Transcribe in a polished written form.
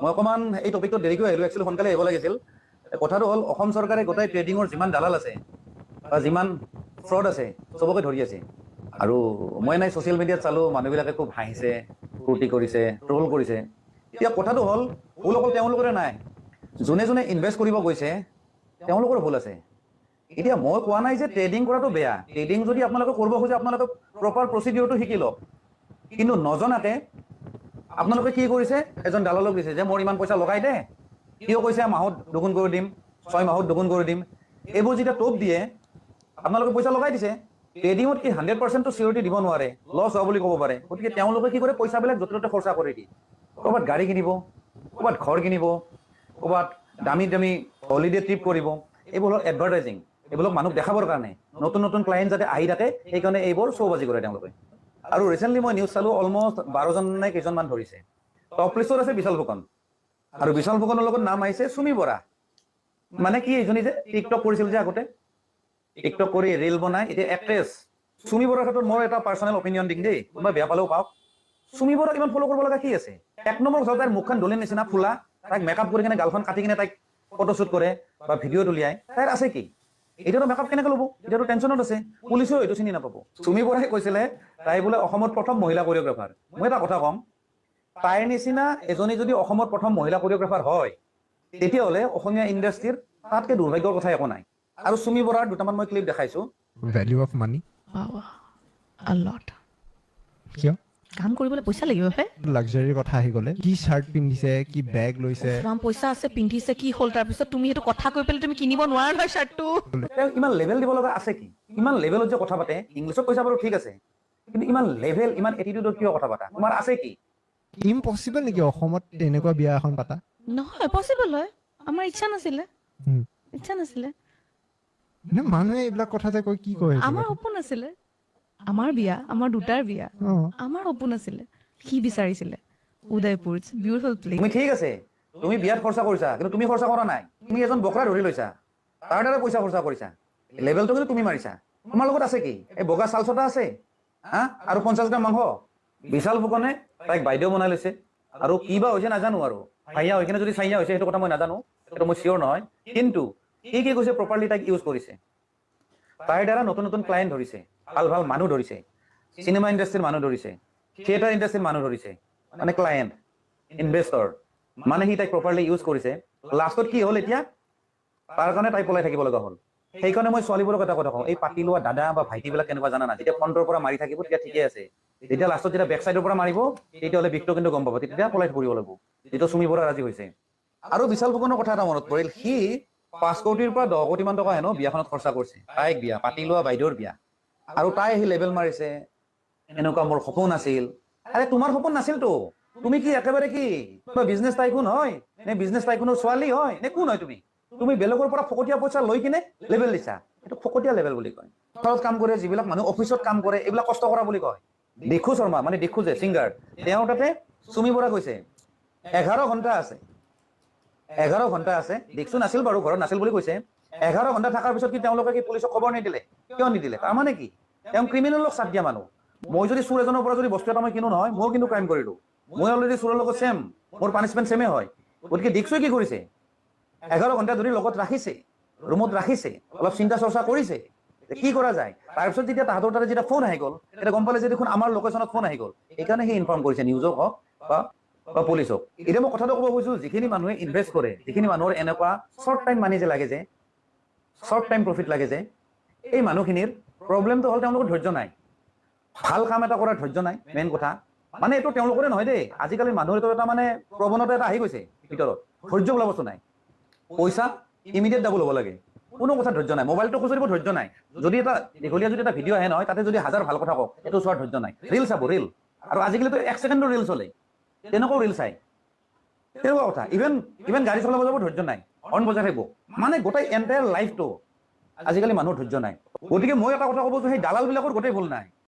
মই অকণমান এই টপিকটো দেৰিকৈ আহিলোঁ, একচুৱেলি সোনকালে আহিব লাগিছিল। কথাটো হ'ল অসম চৰকাৰে গোটেই ট্ৰেডিঙৰ যিমান দালাল আছে বা যিমান ফ্ৰড আছে চবকে ধৰি আছে। আৰু মই নাই ছ'চিয়েল মিডিয়াত চালোঁ, মানুহবিলাকে খুব হাঁহিছে, ফূৰ্তি কৰিছে, ট্ৰল কৰিছে। এতিয়া কথাটো হ'ল ভুল অকল তেওঁলোকৰে নাই, যোনে যোনে ইনভেষ্ট কৰিব গৈছে তেওঁলোকৰ ভুল আছে। এতিয়া মই কোৱা নাই যে ট্ৰেডিং কৰাটো বেয়া, ট্ৰেডিং যদি আপোনালোকে কৰিব খোজে আপোনালোকে প্ৰপাৰ প্ৰচিডিউৰটো শিকি লওক। কিন্তু নজনাকে আপোনালোকে কি কৰিছে, এজন দালালক দিছে যে মোৰ ইমান পইচা লগাই দে, কিয় কৈছে মাহত দুগুণ কৰি দিম, 6 মাহত দুগুণ কৰি দিম, এইবোৰ যেতিয়া টোপ দিয়ে আপোনালোকে পইচা লগাই দিছে। ট্ৰেডিঙত কি 100% চিউৰিটি দিব নোৱাৰে, লছ হোৱা বুলি ক'ব পাৰে। গতিকে তেওঁলোকে কি কৰে, পইচাবিলাক য'তে ত'তে খৰচা কৰি দিয়ে। ক'ৰবাত গাড়ী কিনিব, ক'ৰবাত ঘৰ কিনিব, ক'ৰবাত দামী দামী হলিডে ট্ৰিপ কৰিব। এইবোৰ হ'ল এডভাৰটাইজিং, এইবিলাক মানুহক দেখাবৰ কাৰণে, নতুন নতুন ক্লায়েণ্ট যাতে আহি থাকে সেইকাৰণে এইবোৰ শ্ব'বাজি কৰে তেওঁলোকে। আৰু ৰিচেণ্টলি মই নিউজ চালোঁ, অলমষ্ট 12জন নে কেইজনমান ধৰিছে। টপ লিষ্টত আছে বিশাল ফুকন, আৰু বিশাল ফুকনৰ লগত নাম আহিছে চুমি বৰা। মানে কি, এইজনী যে টিকটক কৰিছিল যে আগতে, টিকটক কৰি ৰিল বনাই এতিয়া এক্ট্ৰেছ। চুমি বৰাৰ ক্ষেত্ৰত মই এটা পাৰ্চনেল অপিনিয়ন দিম দেই, কোনোবাই বেয়া পালেও পাওক। চুমি বৰাক ইমান ফ'ল' কৰিব লগা কি আছে? এক নম্বৰ কথা, তাইৰ মুখখন দলিৰ নিচিনা ফুলা, তাইক মেকআপ কৰি কিনে গালখন কাটি কিনে তাইক ফটোশ্বুট কৰে বা ভিডিঅ'ত উলিয়াই, তাইৰ আছে কি? এতিয়াতো মেকআপ কেনেকৈ ল'ব, এতিয়াতো টেনশ্যনত আছে, পুলিচেও এইটো চিনি নাপাব। চুমি বৰাই কৈছিলে তাই বোলে অসমত প্ৰথম মহিলা কৰিঅ'গ্ৰাফাৰ। মই এটা কথা ক'ম, তাইৰ নিচিনা এজনী যদি অসমত প্ৰথম মহিলা কৰিঅ'গ্ৰাফাৰ হয় তেতিয়াহ'লে অসমীয়া ইণ্ডাষ্ট্ৰীৰ তাতকৈ দুৰ্ভাগ্যৰ কথা একো নাই। আৰু চুমি বৰাৰ দুটামান মই ক্লিপ দেখাইছোঁ। ভেলিউ অফ মানি কিয় কাম কৰিবলৈ পইচা লাগিব হে। লাক্সাৰীৰ কথা আহি গ'লে, কি চাৰ্ট পিন্ধিছে, কি বেগ লৈছে, ইমান পইচা আছে, পিন্ধিছে, কি হ'ল, তাৰপিছত তুমি সেইটো কথা কৈ পেলাই তুমি কিনিব নোৱাৰা নহয় চাৰ্টটো। তেওঁ ইমান লেভেল দিব লগা আছে কি? ইমান লেভেলত যে কথা পাতে, ইংলিছত কৈছা বাৰু ঠিক আছে, কিন্তু ইমান লেভেল, ইমান এটিটিউডত কিয় কথা পাতা? তোমাৰ আছে কি? ইম্পচিবল নেকি অসমত তেনেকুৱা বিয়া এখন পাতা? নহয়, পচিবল হয়, আমাৰ ইচ্ছা নাছিলে, ইচ্ছা নাছিলে। মানুহে এইবিলাক কথা যে কয়, কি কয়? আমাৰ সপোন আছিলে, আমাৰ বিয়া, আমাৰ দুটাৰ বিয়া, আমাৰ সপোন আছিলে। সি বিচাৰিছিলে উদয়পুৰ, বিউটিফুল প্লেচ। তুমি ঠিক আছে, তুমি বিয়াত খৰচা কৰিছা, কিন্তু তুমি খৰচা কৰা নাই। তুমি এজন বকৰা ধৰি লৈছা, তাৰ দ্বাৰা পইচা খৰচা কৰিছা, লেভেলটো কিন্তু তুমি মাৰিছা। তোমাৰ লগত আছে কি? এই বগা চালচটা আছে হা, আৰু 50 গ্ৰাম মাংস। বিশাল ফুকনে তাইক বাইদেউ বনাই লৈছে, আৰু কি বা হৈছে নাজানো। আৰু চাইয়া হৈ কিনে যদি চাইয়া হৈছে সেইটো কথা মই নাজানো, সেইটো মই চিয়ৰ নহয়। কিন্তু কি কি কৈছে প্ৰপাৰলি তাইক ইউজ কৰিছে, তাইৰ দ্বাৰা নতুন নতুন ক্লায়েণ্ট ধৰিছে, ভাল ভাল মানুহ ধৰিছে, চিনেমা ইণ্ডাষ্ট্ৰীৰ মানুহ ধৰিছে, থিয়েটাৰ ইণ্ডাষ্ট্ৰীৰ মানুহ ধৰিছে, মানে ক্লায়েণ্ট, ইনভেষ্টৰ। মানে সি তাইক প্ৰপাৰলি ইউজ কৰিছে। লাষ্টত কি হ'ল, এতিয়া তাৰ কাৰণে তাই পলাই থাকিব লগা হ'ল। সেইকাৰণে মই ছোৱালীবোৰক এটা কথা কওঁ, এই পাতি লোৱা দাদা বা ভাইটিবিলাক কেনেকুৱা জানা না, যেতিয়া ফ্ৰণ্টৰ পৰা মাৰি থাকিব তেতিয়া ঠিকে আছে, যেতিয়া লাষ্টত যেতিয়া বেক চাইডৰ পৰা মাৰিব তেতিয়াহ'লে বিষটো কিন্তু গম পাব, তেতিয়া পলাই ফুৰিব লাগিব, যিটো চুমি বৰা ৰাজি হৈছে। আৰু বিশাল ফুকনৰ কথা এটা মনত পৰিল, সি 5 কোটিৰ পৰা 10 কোটি মান টকা হেনো বিয়াখনত খৰচা কৰিছে। তাইক বিয়া, পাতি লোৱা বাইদেউৰ বিয়া, আৰু তাই আহি লেবেল মাৰিছে এনেকুৱা মোৰ সপোন আছিল। আৰে তোমাৰ সপোন নাছিলতো, তুমি কি একেবাৰে কি বিজনেছ টাইকুন হয় নে, বিজনেছ টাইকুনৰ ছোৱালী হয় নে, কোন হয় তুমি? তুমি বেলেগৰ পৰা ফকতীয়া পইচা লৈ কিনে লেবেল দিছা, এইটো ফকতীয়া লেবেল বুলি কয়। ঘৰত কাম কৰে যিবিলাক মানুহ, অফিচত কাম কৰে, এইবিলাক কষ্ট কৰা বুলি কয়। দিক্ষু শৰ্মা, মানে দিক্ষু যে ছিংগাৰ, তেওঁৰ তাতে চুমি বৰা কৈছে 11 ঘণ্টা আছে, 11 ঘণ্টা আছে। দিক্ষু নাছিল বাৰু, ঘৰত নাছিল বুলি কৈছে। 11 ঘণ্টা থকাৰ পিছত কি তেওঁলোকে কি পুলিচক খবৰ নিদিলে? কিয় নিদিলে? তাৰমানে কি, তেওঁ ক্ৰিমিনেলক চাপ দিয়া মানুহ। মই যদি চোৰ এজনৰ পৰা যদি বস্তু এটা মই কিনো নহয়, ময়ো কিন্তু ক্ৰাইম কৰিলোঁ, মই অলৰেডি চোৰৰ লগত ছেম, মোৰ পানিছমেণ্ট ছেমে হয়। গতিকে দিক্ষুৱে কি কৰিছে, 11 ঘণ্টা ধৰি লগত ৰাখিছে, ৰুমত ৰাখিছে, অলপ চিন্তা চৰ্চা কৰিছে কি কৰা যায়। তাৰপিছত যেতিয়া তাহাঁতৰ তাতে যেতিয়া ফোন আহি গ'ল, তেতিয়া গম পালে যে দেখোন আমাৰ লোকেশ্যনত ফোন আহি গ'ল, সেইকাৰণে সি ইনফৰ্ম কৰিছে নিউজক হওক বা পুলিচক। এতিয়া মই কথাটো ক'ব খুজিছোঁ, যিখিনি মানুহে ইনভেষ্ট কৰে, যিখিনি মানুহৰ এনেকুৱা শ্বৰ্ট টাইম মানি যে লাগে, যে শ্বৰ্ট টাইম প্ৰফিট লাগে, যে এই মানুহখিনিৰ প্ৰব্লেমটো হ'ল তেওঁলোকৰ ধৈৰ্য নাই, ভাল কাম এটা কৰাৰ ধৈৰ্য নাই। মেইন কথা মানে এইটো তেওঁলোকৰে নহয় দেই, আজিকালি মানুহৰ এইটো এটা মানে প্ৰৱণতা এটা আহি গৈছে ভিতৰত, ধৈৰ্য বোলা বস্তু নাই। পইচা ইমিডিয়েট ডাবল হ'ব লাগে, কোনো কথা ধৈৰ্য নাই। মোবাইলটো খুচৰিব ধৈৰ্য নাই, যদি এটা দীঘলীয়া যদি এটা ভিডিঅ' আহে নহয়, তাতে যদি 1000 ভাল কথা কওক, এইটো চোৱাৰ ধৈৰ্য নাই। ৰিল চাব, ৰিল, আৰু আজিকালিতো 1 ছেকেণ্ডৰ ৰিল চলে, তেনেকুৱাও ৰিল চাই, তেনেকুৱা কথা। ইভেন গাড়ী চলাব যাব ধৈৰ্য নাই, হৰ্ণ বজাই থাকিব, মানে গোটেই এণ্টায়াৰ লাইফটো আজিকালি মানুহৰ ধৈৰ্য নাই। গতিকে মই এটা কথা ক'ব যে সেই দালালবিলাকৰ গোটেই ভুল নাই,